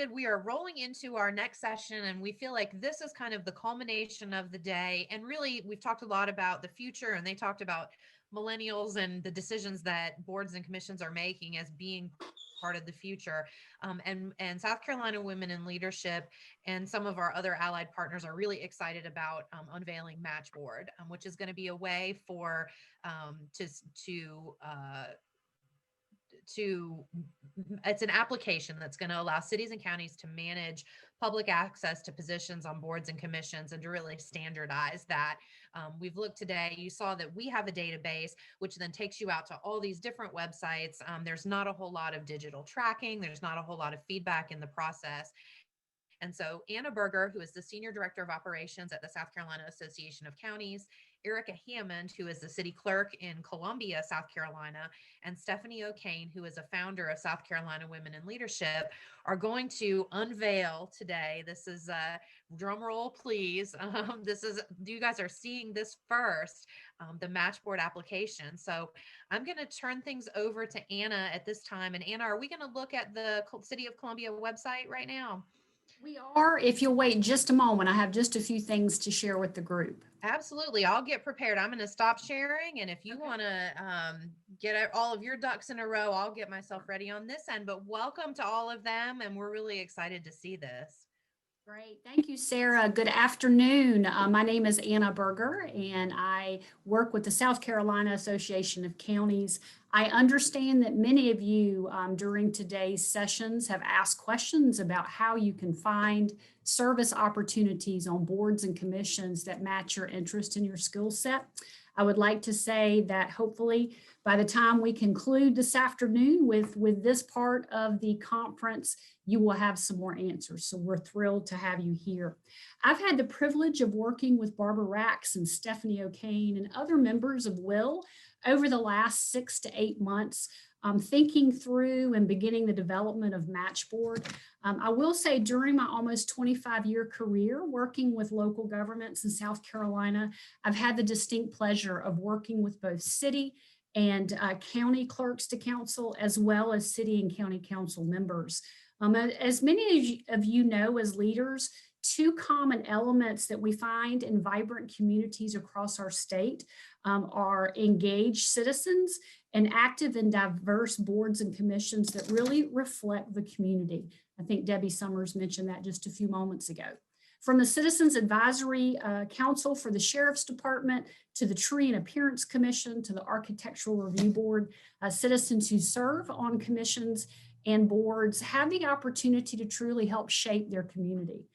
excited. We are rolling into our next session, and we feel like this is kind of the culmination of the day. And really, we've talked a lot about the future, and they talked about millennials and the decisions that boards and commissions are making as being part of the future. And South Carolina Women in Leadership and some of our other allied partners are really excited about unveiling MatchBoard, which is going to be a way for it's an application that's going to allow cities and counties to manage public access to positions on boards and commissions and to really standardize that. We've looked today, you saw that we have a database, which then takes you out to all these different websites. There's not a whole lot of digital tracking. There's not a whole lot of feedback in the process. And so Anna Berger, who is the Senior Director of Operations at the South Carolina Association of Counties, Erica Hammond, who is the City Clerk in Columbia, South Carolina, and Stephanie O'Kane, who is a founder of South Carolina Women in Leadership, are going to unveil today. This is drum roll, please. You guys are seeing this first, the MatchBoard application. So I'm going to turn things over to Anna at this time. And Anna, are we going to look at the City of Columbia website right now? We are. If you'll wait just a moment, I have just a few things to share with the group. Absolutely. I'll get prepared. I'm going to stop sharing. And if you want to get all of your ducks in a row, I'll get myself ready on this end. But welcome to all of them. And we're really excited to see this. Great. Thank you, Sarah. Good afternoon. My name is Anna Berger, and I work with the South Carolina Association of Counties. I understand that many of you during today's sessions have asked questions about how you can find service opportunities on boards and commissions that match your interest and your skill set. I would like to say that hopefully by the time we conclude this afternoon with this part of the conference, you will have some more answers. So we're thrilled to have you here. I've had the privilege of working with Barbara Rax and Stephanie O'Kane and other members of WIL over the last 6 to 8 months, thinking through and beginning the development of MatchBoard. I will say during my almost 25-year career working with local governments in South Carolina, I've had the distinct pleasure of working with both city and county clerks to council, as well as city and county council members. As many of you know, as leaders, two common elements that we find in vibrant communities across our state are engaged citizens and active and diverse boards and commissions that really reflect the community. I think Debbie Summers mentioned that just a few moments ago. From the Citizens Advisory Council for the Sheriff's Department to the Tree and Appearance Commission to the Architectural Review Board, citizens who serve on commissions and boards have the opportunity to truly help shape their community.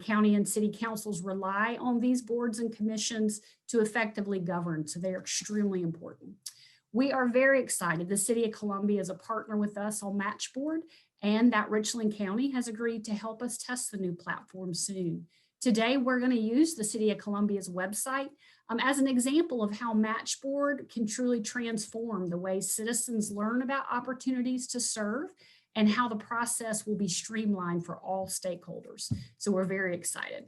County and city councils rely on these boards and commissions to effectively govern, so they are extremely important. We are very excited. The City of Columbia is a partner with us on MatchBoard, and that Richland County has agreed to help us test the new platform soon. Today, we're going to use the City of Columbia's website as an example of how MatchBoard can truly transform the way citizens learn about opportunities to serve and how the process will be streamlined for all stakeholders. So we're very excited.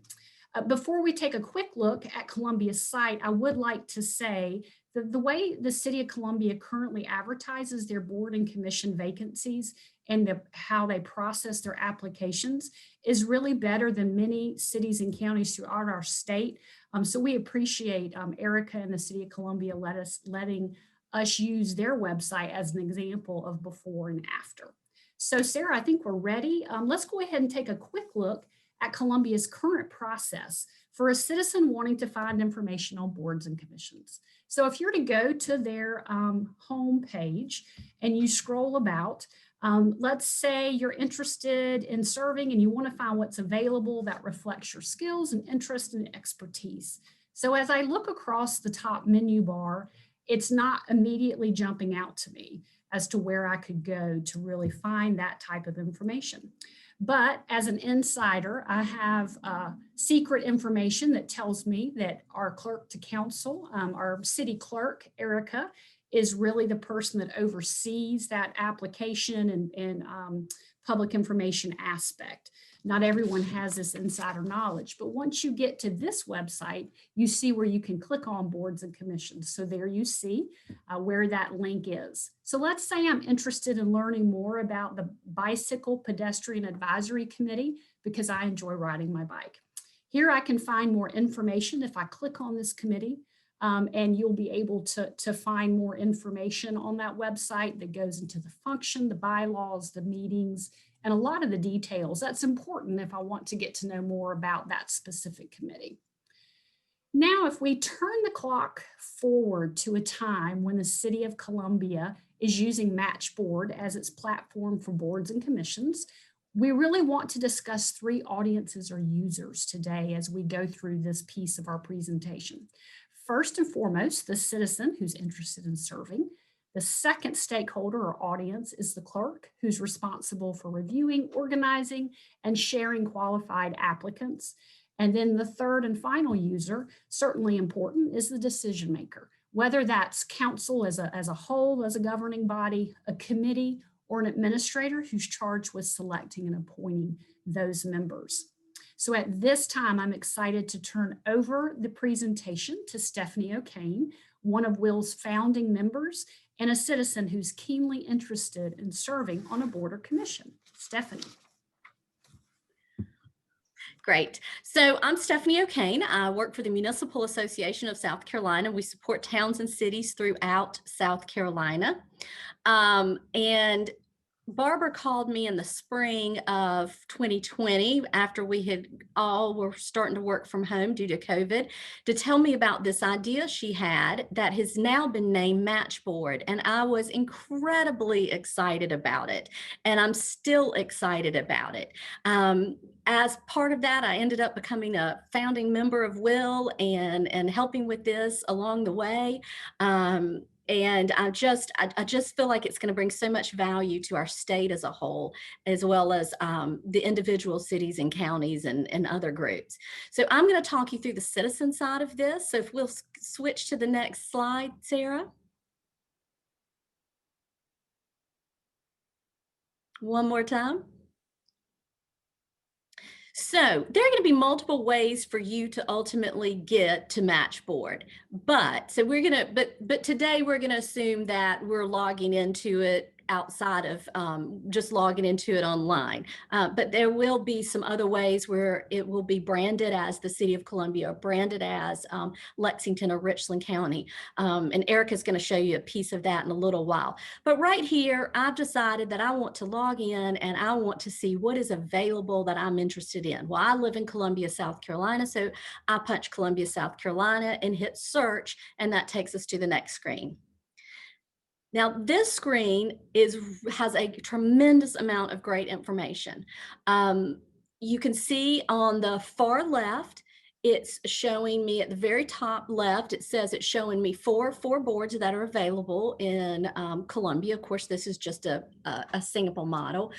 Before we take a quick look at Columbia's site, I would like to say that the way the City of Columbia currently advertises their board and commission vacancies and how they process their applications is really better than many cities and counties throughout our state. So we appreciate Erica and the City of Columbia letting us use their website as an example of before and after. So Sarah, I think we're ready. Let's go ahead and take a quick look at Columbia's current process for a citizen wanting to find information on boards and commissions. So if you're to go to their home page and you scroll about, let's say you're interested in serving and you want to find what's available that reflects your skills and interest and expertise. So as I look across the top menu bar, it's not immediately jumping out to me as to where I could go to really find that type of information. But as an insider, I have secret information that tells me that our clerk to council, our city clerk, Erica, is really the person that oversees that application and public information aspect. Not everyone has this insider knowledge, but once you get to this website, you see where you can click on boards and commissions. So there you see where that link is. So let's say I'm interested in learning more about the Bicycle Pedestrian Advisory Committee because I enjoy riding my bike. Here I can find more information if I click on this committee, and you'll be able to find more information on that website that goes into the function, the bylaws, the meetings, and a lot of the details. That's important if I want to get to know more about that specific committee. Now, if we turn the clock forward to a time when the City of Columbia is using MatchBoard as its platform for boards and commissions, we really want to discuss 3 audiences or users today as we go through this piece of our presentation. First and foremost, the citizen who's interested in serving. The second stakeholder or audience is the clerk, who's responsible for reviewing, organizing, and sharing qualified applicants. And then the third and final user, certainly important, is the decision maker, whether that's council as a whole, as a governing body, a committee, or an administrator who's charged with selecting and appointing those members. So at this time, I'm excited to turn over the presentation to Stephanie O'Kane, one of WIL's founding members and a citizen who's keenly interested in serving on a board or commission. Stephanie. Great. So I'm Stephanie O'Kane. I work for the Municipal Association of South Carolina. We support towns and cities throughout South Carolina. And Barbara called me in the spring of 2020 after we had all were starting to work from home due to COVID to tell me about this idea she had that has now been named MatchBoard. And I was incredibly excited about it. And I'm still excited about it. As part of that, I ended up becoming a founding member of WIL and helping with this along the way. And I just feel like it's going to bring so much value to our state as a whole, as well as the individual cities and counties and other groups. So I'm going to talk you through the citizen side of this. So if we'll switch to the next slide, Sarah. One more time. So there are going to be multiple ways for you to ultimately get to MatchBoard, but today we're going to assume that we're logging into it outside of just logging into it online. But there will be some other ways where it will be branded as the City of Columbia or branded as Lexington or Richland County. And Erica's going to show you a piece of that in a little while. But right here, I've decided that I want to log in and I want to see what is available that I'm interested in. Well, I live in Columbia, South Carolina, so I punch Columbia, South Carolina and hit search, and that takes us to the next screen. Now, this screen has a tremendous amount of great information. You can see on the far left, it's showing me at the very top left, it says it's showing me four boards that are available in Columbia. Of course, this is just a Singapore model.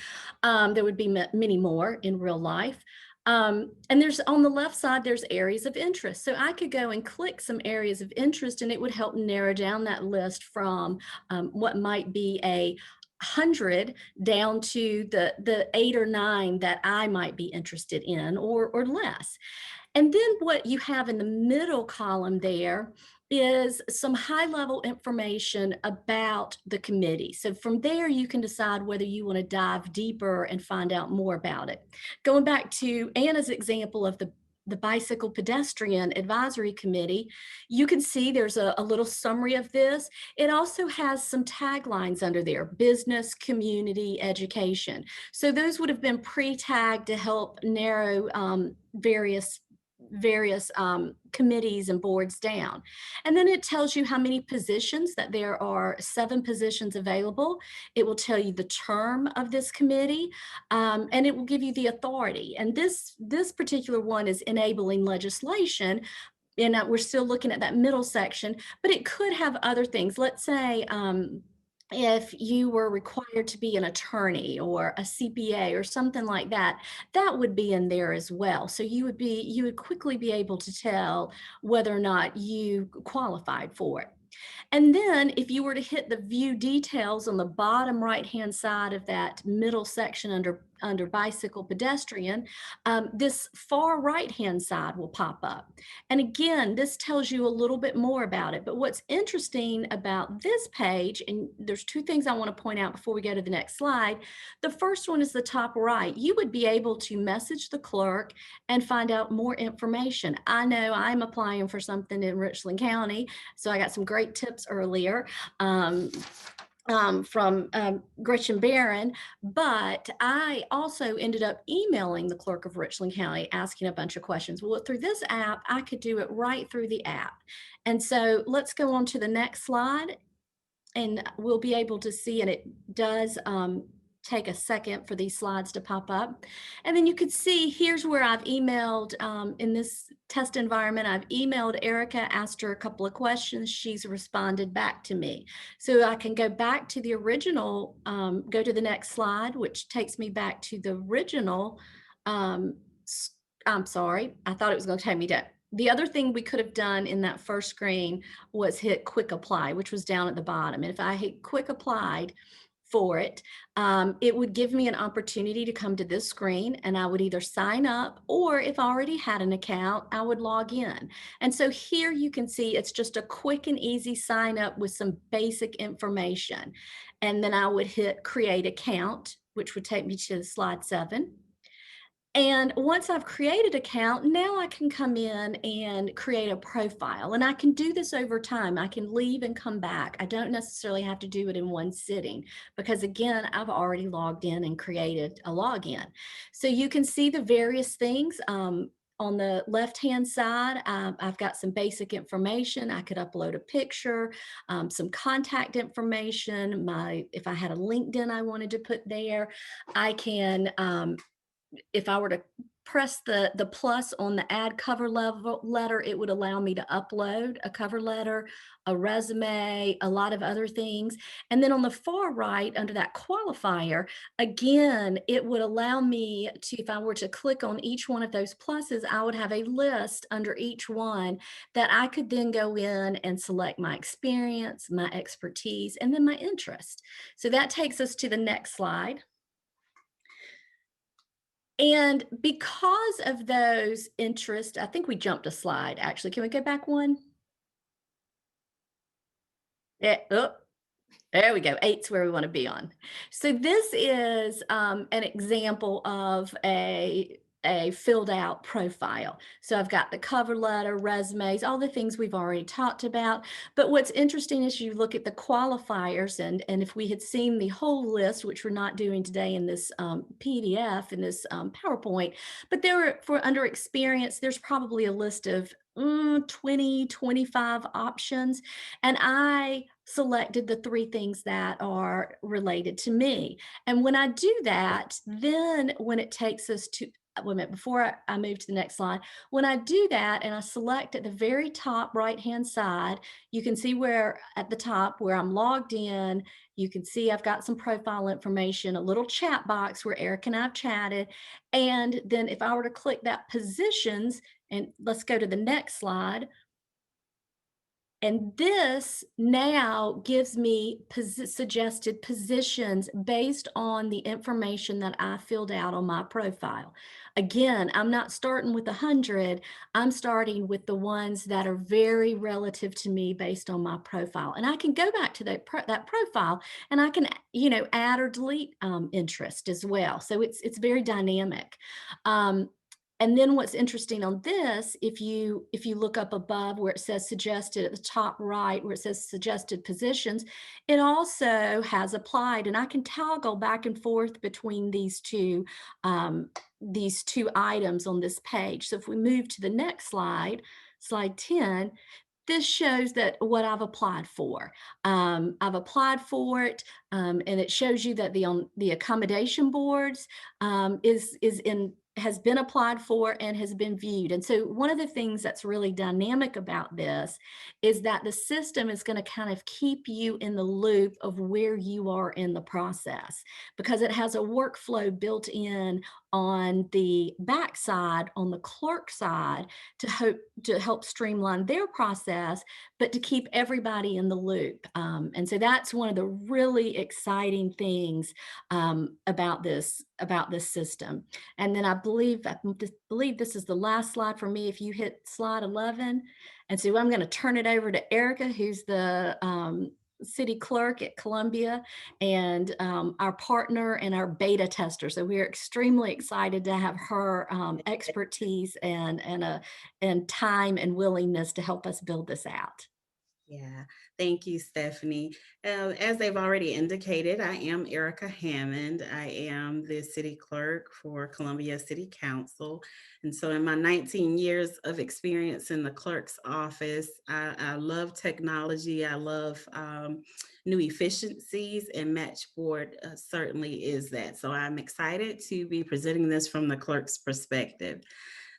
There would be many more in real life. And there's on the left side, there's areas of interest. So I could go and click some areas of interest and it would help narrow down that list from what might be 100 down to the 8 or 9 that I might be interested in or less. And then what you have in the middle column there is some high-level information about the committee. So from there, you can decide whether you want to dive deeper and find out more about it. Going back to Anna's example of the Bicycle Pedestrian Advisory Committee, you can see there's a little summary of this. It also has some taglines under there: business, community, education. So those would have been pre-tagged to help narrow various committees and boards down. And then it tells you how many positions, that there are 7 positions available. It will tell you the term of this committee, and it will give you the authority. And this particular one is enabling legislation. And we're still looking at that middle section, but it could have other things. Let's say, if you were required to be an attorney or a CPA or something like that, that would be in there as well. So you would quickly be able to tell whether or not you qualified for it. And then if you were to hit the view details on the bottom right-hand side of that middle section under bicycle pedestrian, this far right-hand side will pop up. And again, this tells you a little bit more about it. But what's interesting about this page, and there's two things I want to point out before we go to the next slide. The first one is the top right. You would be able to message the clerk and find out more information. I know I'm applying for something in Richland County, so I got some great tips earlier from Gretchen Barron, but I also ended up emailing the clerk of Richland County asking a bunch of questions. Well, through this app, I could do it right through the app. And so let's go on to the next slide, and we'll be able to see, and it does take a second for these slides to pop up. And then you could see here's where I've emailed in this test environment. I've emailed Erica, asked her a couple of questions. She's responded back to me. So I can go back to the original, go to the next slide, which takes me back to the original. I'm sorry, I thought it was going to take me to. The other thing we could have done in that first screen was hit quick apply, which was down at the bottom. And if I hit quick applied for it, it would give me an opportunity to come to this screen, and I would either sign up, or if I already had an account, I would log in. And so here you can see it's just a quick and easy sign up with some basic information. And then I would hit create account, which would take me to slide 7. And once I've created an account, now I can come in and create a profile. And I can do this over time. I can leave and come back. I don't necessarily have to do it in one sitting because, again, I've already logged in and created a login. So you can see the various things. On the left-hand side, I've got some basic information. I could upload a picture, some contact information. If I had a LinkedIn I wanted to put there, I can, if I were to press the plus on the add cover letter, it would allow me to upload a cover letter, a resume, a lot of other things. And then on the far right, under that qualifier, again, it would allow me to, if I were to click on each one of those pluses, I would have a list under each one that I could then go in and select my experience, my expertise, and then my interest. So that takes us to the next slide. And because of those interests, I think we jumped a slide, actually. Can we go back one? Yeah, oh, there we go. 8's where we want to be on. So this is an example of a filled out profile. So I've got the cover letter, resumes, all the things we've already talked about. But what's interesting is you look at the qualifiers, and if we had seen the whole list, which we're not doing today in this PDF, in this PowerPoint, but there were, for under experience, there's probably a list of 20, 25 options. And I selected the 3 things that are related to me. And when I do that, then when it takes us to, wait a minute, before I move to the next slide, when I do that and I select at the very top right-hand side, you can see where at the top where I'm logged in, you can see I've got some profile information, a little chat box where Eric and I've chatted. And then if I were to click that positions, and let's go to the next slide. And this now gives me suggested positions based on the information that I filled out on my profile. Again, I'm not starting with 100. I'm starting with the ones that are very relative to me based on my profile. And I can go back to that profile, and I can, add or delete interest as well. So it's very dynamic. And then what's interesting on this, if you look up above where it says suggested at the top right, where it says suggested positions, it also has applied, and I can toggle back and forth between these two items on this page. So if we move to the next slide, slide 10, this shows that what I've applied for. I've applied for it, and it shows you that the accommodation boards has been applied for and has been viewed. And so one of the things that's really dynamic about this is that the system is going to kind of keep you in the loop of where you are in the process, because it has a workflow built in on the backside, on the clerk side, to help streamline their process, but to keep everybody in the loop. And so that's one of the really exciting things about this system. And then I believe this is the last slide for me. If you hit slide 11, and so I'm going to turn it over to Erica, who's the city clerk at Columbia and our partner and our beta tester. So we are extremely excited to have her expertise and time and willingness to help us build this out. Yeah, thank you, Stephanie. As they've already indicated, I am Erica Hammond. I am the city clerk for Columbia City Council. And so in my 19 years of experience in the clerk's office, I love technology. I love new efficiencies, and MatchBoard certainly is that. So I'm excited to be presenting this from the clerk's perspective.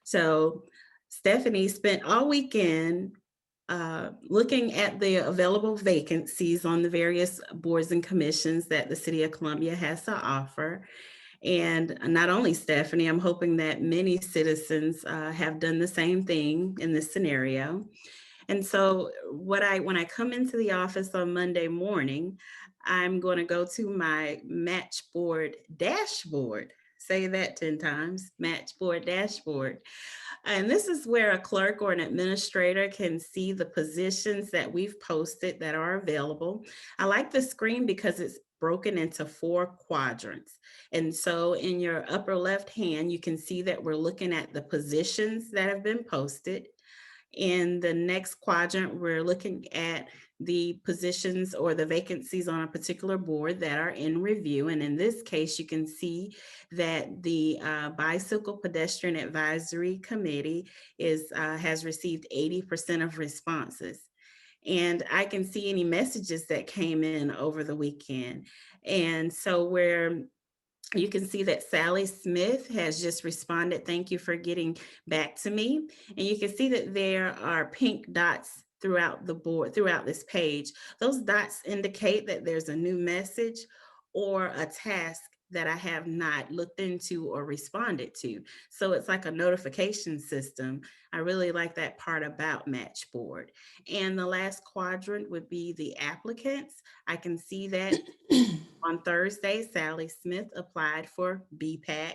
So Stephanie spent all weekend looking at the available vacancies on the various boards and commissions that the City of Columbia has to offer. And not only Stephanie, I'm hoping that many citizens have done the same thing in this scenario. And so when I come into the office on Monday morning, I'm going to go to my MatchBoard dashboard. Say that 10 times, MatchBoard dashboard. And this is where a clerk or an administrator can see the positions that we've posted that are available. I like the screen because it's broken into 4 quadrants. And so in your upper left hand, you can see that we're looking at the positions that have been posted. In the next quadrant, we're looking at the positions or the vacancies on a particular board that are in review. And in this case, you can see that the Bicycle Pedestrian Advisory Committee has received 80% of responses. And I can see any messages that came in over the weekend. And so you can see that Sally Smith has just responded, "Thank you for getting back to me." And you can see that there are pink dots throughout the board, throughout this page. Those dots indicate that there's a new message or a task that I have not looked into or responded to. So it's like a notification system. I really like that part about MatchBoard. And the last quadrant would be the applicants. I can see that on Thursday, Sally Smith applied for BPAC.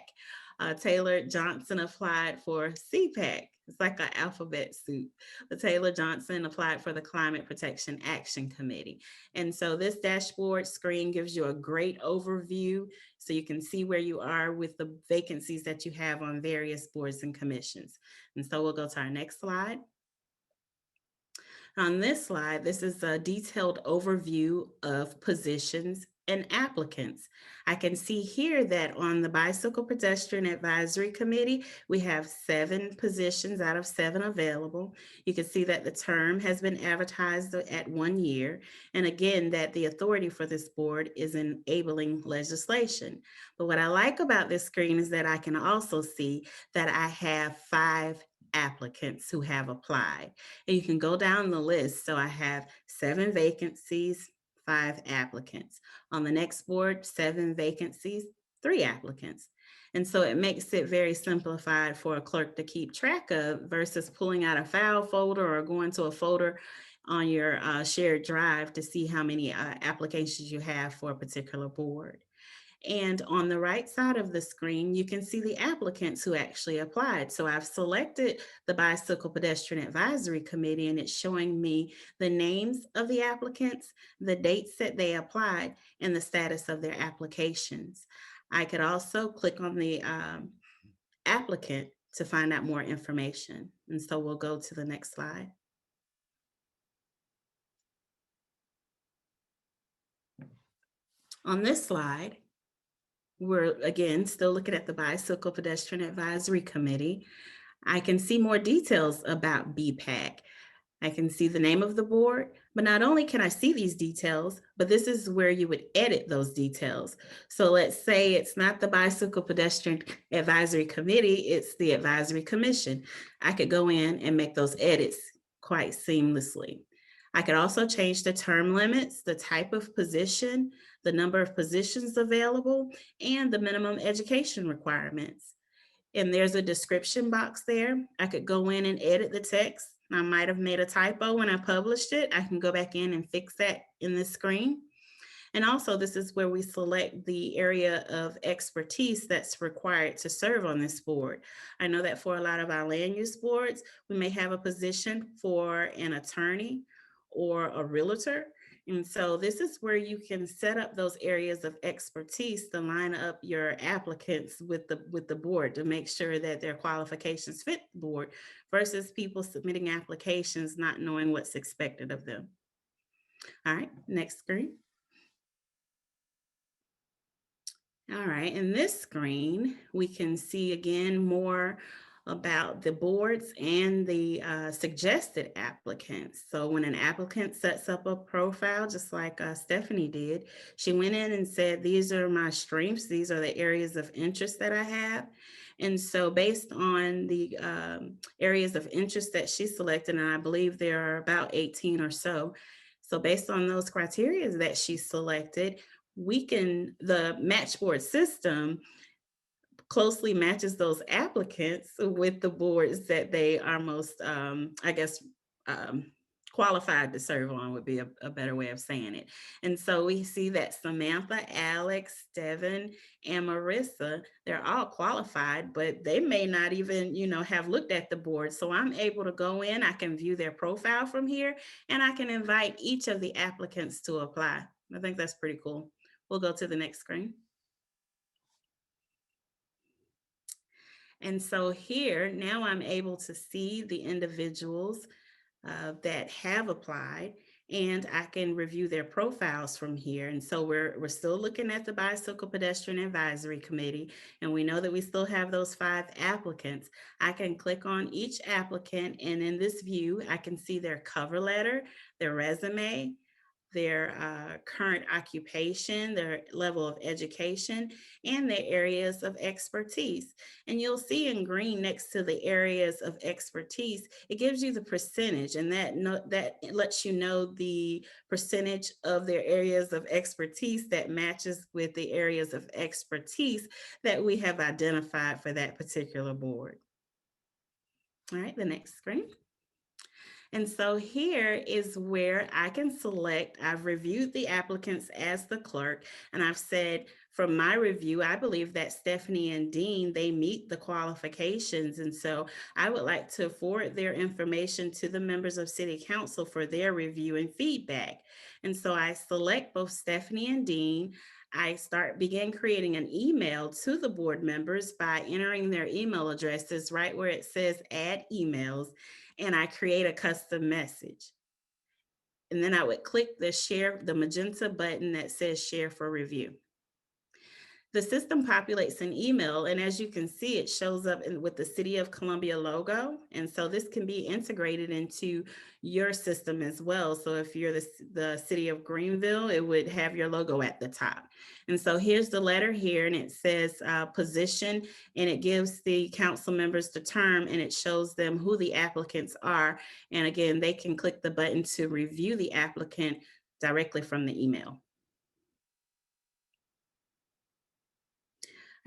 Taylor Johnson applied for CPAC. It's like an alphabet soup. But Taylor Johnson applied for the Climate Protection Action Committee. And so this dashboard screen gives you a great overview so you can see where you are with the vacancies that you have on various boards and commissions. And so we'll go to our next slide. On this slide, this is a detailed overview of positions and applicants. I can see here that on the Bicycle Pedestrian Advisory Committee, we have 7 positions out of 7 available. You can see that the term has been advertised at 1 year. And again, that the authority for this board is enabling legislation. But what I like about this screen is that I can also see that I have 5 applicants who have applied. And you can go down the list. So I have 7 vacancies, 5 applicants. On the next board, 7 vacancies, 3 applicants. And so it makes it very simplified for a clerk to keep track of versus pulling out a file folder or going to a folder on your shared drive to see how many applications you have for a particular board. And on the right side of the screen, you can see the applicants who actually applied. So I've selected the Bicycle Pedestrian Advisory Committee, and it's showing me the names of the applicants, the dates that they applied, and the status of their applications. I could also click on the applicant to find out more information. And so we'll go to the next slide. On this slide, we're again still looking at the Bicycle Pedestrian Advisory Committee. I can see more details about BPAC. I can see the name of the board, but not only can I see these details, but this is where you would edit those details. So let's say it's not the Bicycle Pedestrian Advisory Committee, it's the Advisory Commission. I could go in and make those edits quite seamlessly. I could also change the term limits, the type of position, the number of positions available, and the minimum education requirements. and there's a description box there. I could go in and edit the text. I might have made a typo when I published it. I can go back in and fix that in this screen. And also, this is where we select the area of expertise that's required to serve on this board. I know that for a lot of our land use boards, we may have a position for an attorney or a realtor. And so this is where you can set up those areas of expertise to line up your applicants with the board to make sure that their qualifications fit the board versus people submitting applications not knowing what's expected of them. All right, next screen. All right, in this screen, we can see again more about the boards and the suggested applicants. So when an applicant sets up a profile, just like Stephanie did, she went in and said, these are my strengths, these are the areas of interest that I have. And so based on the areas of interest that she selected, and I believe there are about 18 or so, so based on those criteria that she selected, the MatchBoard system closely matches those applicants with the boards that they are most, qualified to serve on would be a better way of saying it. And so we see that Samantha, Alex, Devin, and Marissa, they're all qualified, but they may not even, have looked at the board. So I'm able to go in, I can view their profile from here, and I can invite each of the applicants to apply. I think that's pretty cool. We'll go to the next screen. And so here, now I'm able to see the individuals that have applied, and I can review their profiles from here. And so we're still looking at the Bicycle Pedestrian Advisory Committee, and we know that we still have those 5 applicants. I can click on each applicant, and in this view, I can see their cover letter, their resume, their current occupation, their level of education, and their areas of expertise. And you'll see in green next to the areas of expertise, it gives you the percentage, and that lets you know the percentage of their areas of expertise that matches with the areas of expertise that we have identified for that particular board. All right, the next screen. And so here is where I can select, I've reviewed the applicants as the clerk, and I've said from my review, I believe that Stephanie and Dean, they meet the qualifications. And so I would like to forward their information to the members of City Council for their review and feedback. And so I select both Stephanie and Dean. I begin creating an email to the board members by entering their email addresses right where it says add emails, and I create a custom message. And then I would click the magenta button that says share for review. The system populates an email, and as you can see, it shows up with the City of Columbia logo. And so this can be integrated into your system as well. So if you're the City of Greenville, it would have your logo at the top. And so here's the letter here, and it says position, and it gives the council members the term, and it shows them who the applicants are. And again, they can click the button to review the applicant directly from the email.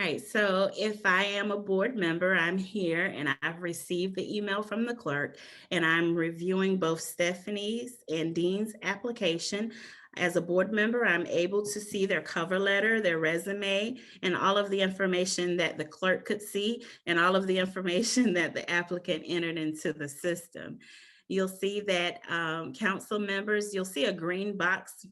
All right, so if I am a board member, I'm here and I've received the email from the clerk, and I'm reviewing both Stephanie's and Dean's application. As a board member, I'm able to see their cover letter, their resume, and all of the information that the clerk could see, and all of the information that the applicant entered into the system. You'll see that council members, you'll see a green box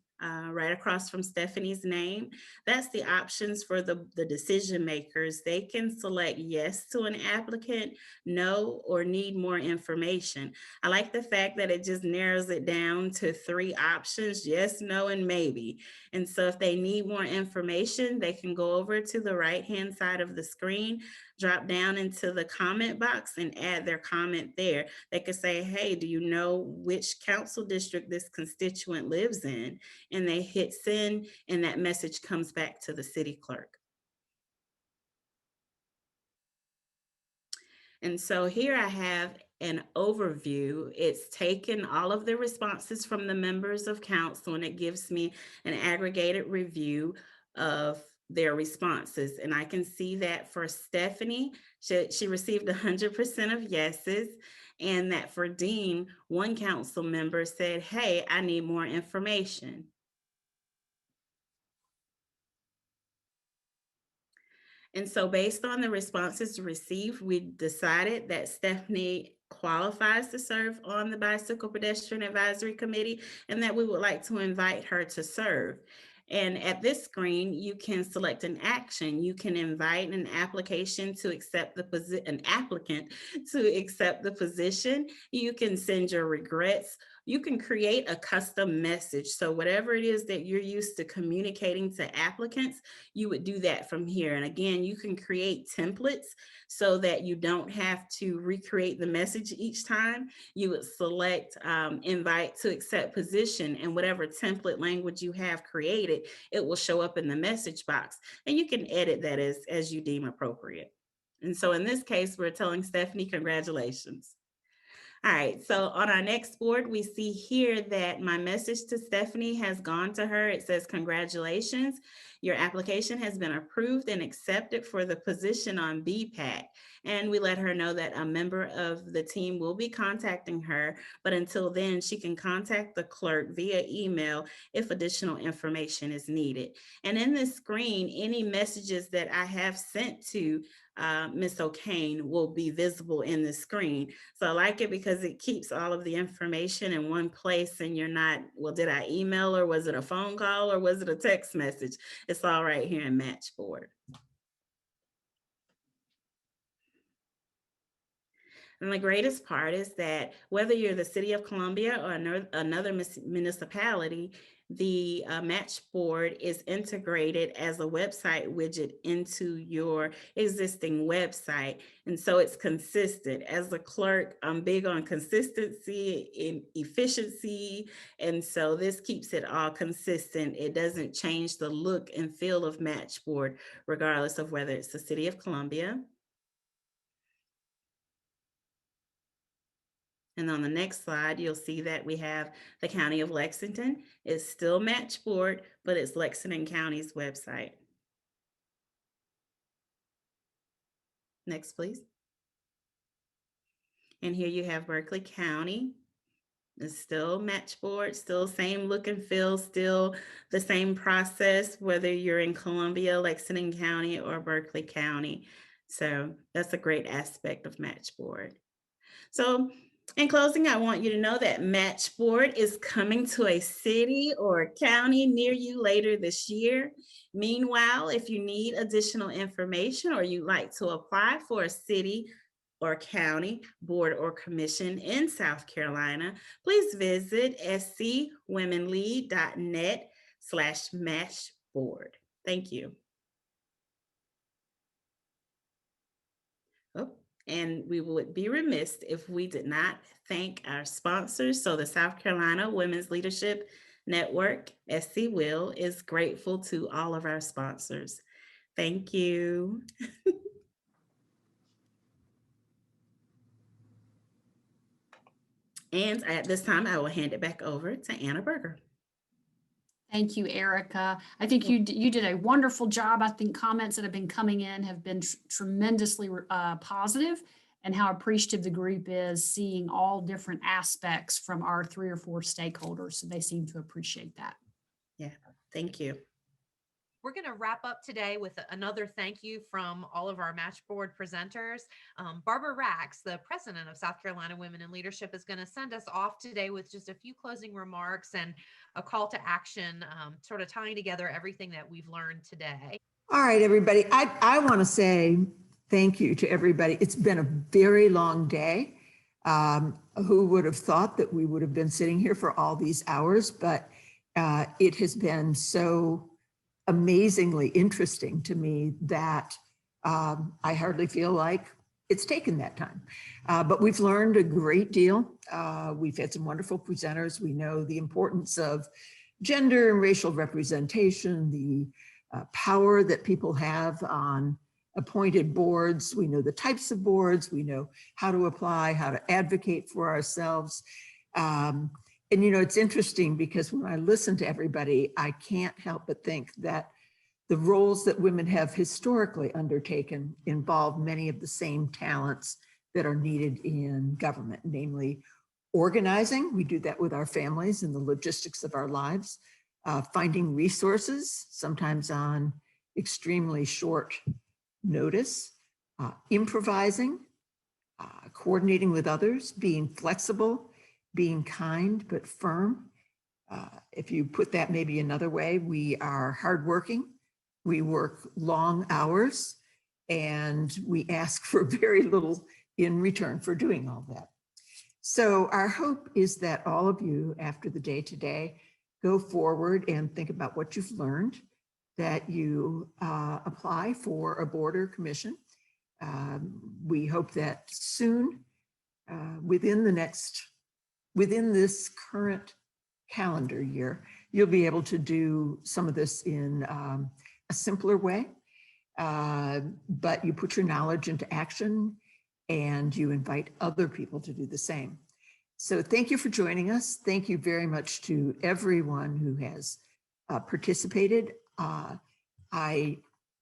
right across from Stephanie's name. That's the options for the decision makers. They can select yes to an applicant, no, or need more information. I like the fact that it just narrows it down to 3 options, yes, no, and maybe. And so if they need more information, they can go over to the right-hand side of the screen, drop down into the comment box and add their comment there. They could say, hey, do you know which council district this constituent lives in? And they hit send, and that message comes back to the city clerk. And so here I have an overview. It's taken all of the responses from the members of council, and it gives me an aggregated review of their responses. And I can see that for Stephanie, she received 100% of yeses, and that for Dean, one council member said, hey, I need more information. And so based on the responses received, we decided that Stephanie qualifies to serve on the Bicycle Pedestrian Advisory Committee and that we would like to invite her to serve. And at this screen, you can select an action. You can invite an application to accept the position, an applicant to accept the position. You can send your regrets. You can create a custom message. So whatever it is that you're used to communicating to applicants, you would do that from here. And again, you can create templates so that you don't have to recreate the message each time. You would select invite to accept position, and whatever template language you have created, it will show up in the message box, and you can edit that as you deem appropriate. And so in this case, we're telling Stephanie, congratulations. All right, so on our next board, we see here that my message to Stephanie has gone to her. It says, congratulations, your application has been approved and accepted for the position on BPAC. And we let her know that a member of the team will be contacting her, but until then, she can contact the clerk via email if additional information is needed. And in this screen, any messages that I have sent to Ms. O'Kane will be visible in the screen. So I like it because it keeps all of the information in one place, and you're not, well, did I email her? Was it a phone call or was it a text message? It's all right here in MatchBoard. And the greatest part is that whether you're the City of Columbia or another municipality, the MatchBoard is integrated as a website widget into your existing website. And so it's consistent. As a clerk, I'm big on consistency and efficiency. And so this keeps it all consistent. It doesn't change the look and feel of MatchBoard, regardless of whether it's the City of Columbia. And on the next slide, you'll see that we have the County of Lexington. It's still MatchBoard, but it's Lexington County's website. Next, please. And here you have Berkeley County. It's still MatchBoard, still same look and feel, still the same process, whether you're in Columbia, Lexington County, or Berkeley County. So that's a great aspect of MatchBoard. So in closing, I want you to know that MatchBoard is coming to a city or a county near you later this year. Meanwhile, if you need additional information or you'd like to apply for a city or county board or commission in South Carolina, please visit scwomenlead.net/matchboard. Thank you. Oh, and we would be remiss if we did not thank our sponsors. So the South Carolina Women's Leadership Network, SCWIL, is grateful to all of our sponsors. Thank you. And at this time, I will hand it back over to Anna Berger. Thank you, Erica. I think you did a wonderful job. I think comments that have been coming in have been tremendously positive, and how appreciative the group is seeing all different aspects from our 3 or 4 stakeholders. So they seem to appreciate that. Yeah, thank you. We're going to wrap up today with another thank you from all of our MatchBoard presenters. Barbara Rax, the president of South Carolina Women in Leadership, is going to send us off today with just a few closing remarks and a call to action, sort of tying together everything that we've learned today. All right, everybody. I want to say thank you to everybody. It's been a very long day. Who would have thought that we would have been sitting here for all these hours, but it has been so amazingly interesting to me that I hardly feel like it's taken that time. But we've learned a great deal. We've had some wonderful presenters. We know the importance of gender and racial representation, the power that people have on appointed boards. We know the types of boards. We know how to apply, how to advocate for ourselves. And, you know, it's interesting because when I listen to everybody, I can't help but think that the roles that women have historically undertaken involve many of the same talents that are needed in government, namely organizing. We do that with our families and the logistics of our lives, finding resources, sometimes on extremely short notice, improvising, coordinating with others, being flexible, being kind but firm. If you put that maybe another way, we are hardworking, we work long hours, and we ask for very little in return for doing all that. So our hope is that all of you, after the day today, go forward and think about what you've learned, that you apply for a board or commission. We hope that soon, within this current calendar year, you'll be able to do some of this in a simpler way, but you put your knowledge into action and you invite other people to do the same. So thank you for joining us. Thank you very much to everyone who has participated. I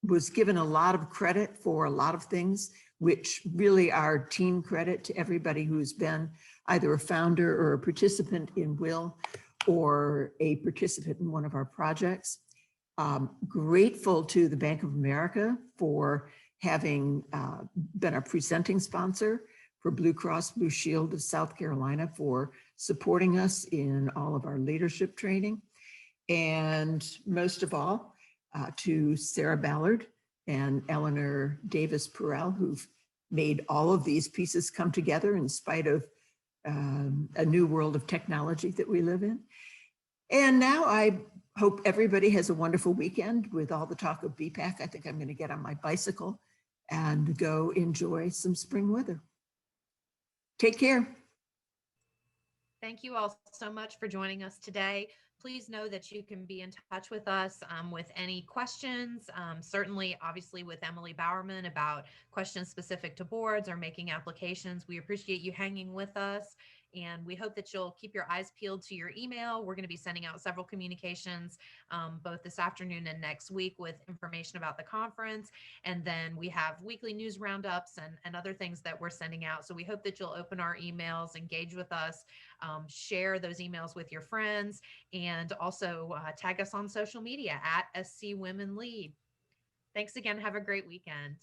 was given a lot of credit for a lot of things, which really are team credit to everybody who's been either a founder or a participant in WIL or a participant in one of our projects. Grateful to the Bank of America for having been a presenting sponsor, for Blue Cross Blue Shield of South Carolina for supporting us in all of our leadership training. And most of all, to Sarah Ballard and Eleanor Davis Perel, who've made all of these pieces come together in spite of a new world of technology that we live in. And now I hope everybody has a wonderful weekend with all the talk of BPAC. I think I'm going to get on my bicycle and go enjoy some spring weather. Take care. Thank you all so much for joining us today. Please know that you can be in touch with us with any questions, certainly, obviously, with Emily Bowerman about questions specific to boards or making applications. We appreciate you hanging with us, and we hope that you'll keep your eyes peeled to your email. We're going to be sending out several communications both this afternoon and next week with information about the conference. And then we have weekly news roundups and other things that we're sending out. So we hope that you'll open our emails, engage with us, share those emails with your friends, and also tag us on social media at SC Women Lead. Thanks again. Have a great weekend.